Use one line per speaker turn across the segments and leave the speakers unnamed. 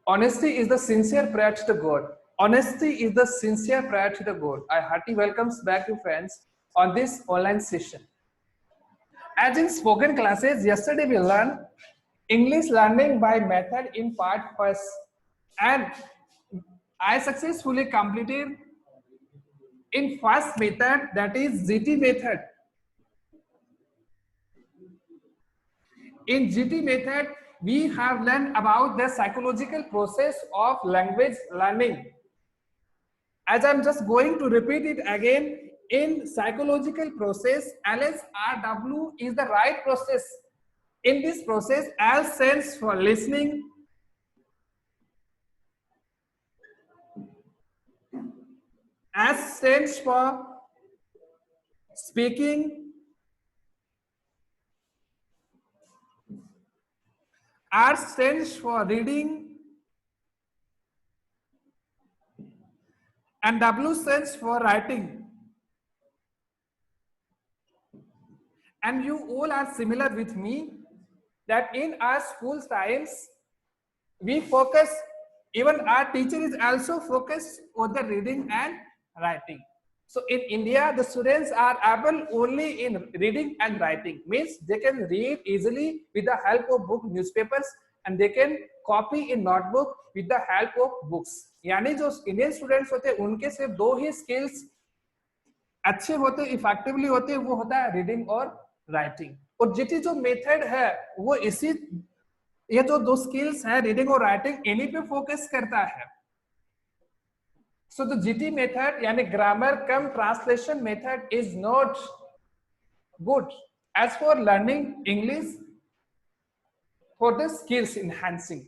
Honesty is the sincere prayer to the God. Honesty is the sincere prayer to the God. I heartily welcomes back you friends on this online session. As in spoken classes, yesterday we learned English learning by method in part first, and I successfully completed in first method, that is GT method. In GT method, we have learned about the psychological process of language learning. As I'm just going to repeat it again, in psychological process, LSRW is the right process. In this process, L stands for listening, S stands for speaking, R stands for reading, and W stands for writing. And you all are similar with me that in our school times, we focus, even our teacher is also focused on the reading and writing. So in India, the students are able only in reading and writing, means they can read easily with the help of book, newspapers, and they can copy in notebook with the help of books. यानी जो Indian students होते हैं उनके सिर्फ दो ही skills अच्छे होते, effectively होते, वो होता है रीडिंग और राइटिंग. और जीटी जो मेथड है वो इसी, ये जो दो स्किल्स है रीडिंग और राइटिंग, इन्हीं पे फोकस करता है. So the GT method, यानी grammar cum translation method, is not good as for learning English for the skills enhancing.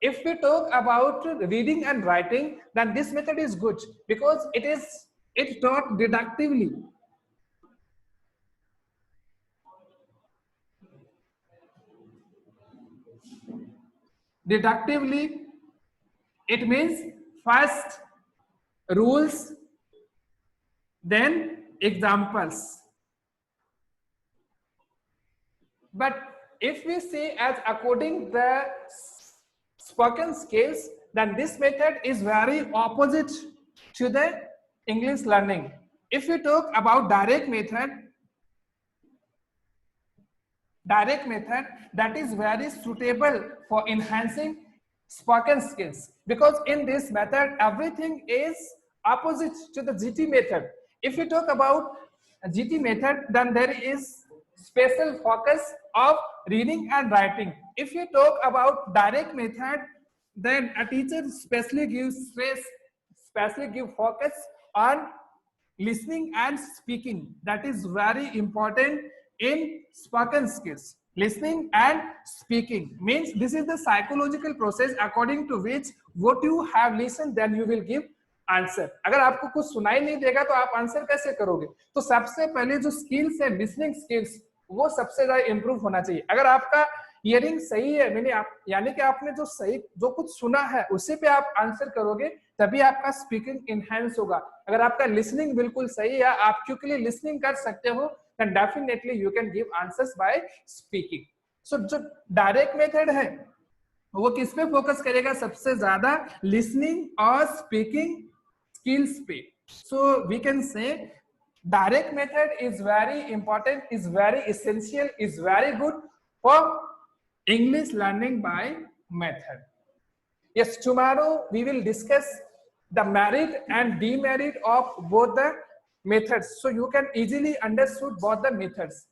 If we talk about reading and writing, then this method is good because it's taught deductively. Deductively, it means first rules, then examples. But if we see as according the spoken skills, then this method is very opposite to the English learning. If we talk about direct method, that is very suitable for enhancing spoken skills, because in this method everything is opposite to the GT method. If we talk about GT method, then there is special focus of reading and writing. If you talk about direct method, then a teacher specially gives stress, specially give focus on listening and speaking. That is very important in spoken skills. Listening and speaking means this is the psychological process according to which what you have listened, then you will give answer. अगर आपको कुछ सुनाई नहीं देगा तो आप answer कैसे करोगे? तो सबसे पहले जो स्किल्स है लिसनिंग स्किल्स, वो सबसे ज्यादा इंप्रूव होना चाहिए. अगर आपका हियरिंग सही है, मैंने आप यानी कि आपने जो सही जो कुछ सुना है उसी पे आप आंसर करोगे, तभी आपका स्पीकिंग इनहेंस होगा. अगर आपका लिसनिंग बिल्कुल सही है, आप क्योंकि लिसनिंग कर सकते हो, then definitely you can give answers by speaking. So जो डायरेक्ट मेथड है वो किस पे फोकस करेगा? सबसे ज्यादा लिसनिंग और स्पीकिंग skills पे. So we can say direct method is very important, is very essential, is very good for English learning by method. Yes, tomorrow we will discuss the merit and demerit of both the methods, so you can easily understood both the methods.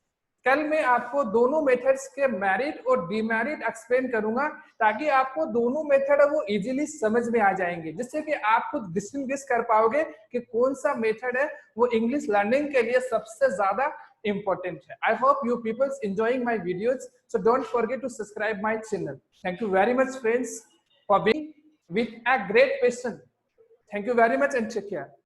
कल मैं आपको दोनों methods के merit और demerit explain करूंगा ताकि आपको दोनों मेथड है वो इजीली समझ में आ जाएंगे, जिससे कि आप खुद डिस्टिंग्विश कर पाओगे कि कौन सा मेथड है वो इंग्लिश लर्निंग के लिए सबसे ज्यादा important है. I hope you people enjoying my videos, so don't forget to subscribe my channel. Thank you very much friends for being with a great question. Thank you very much and take care.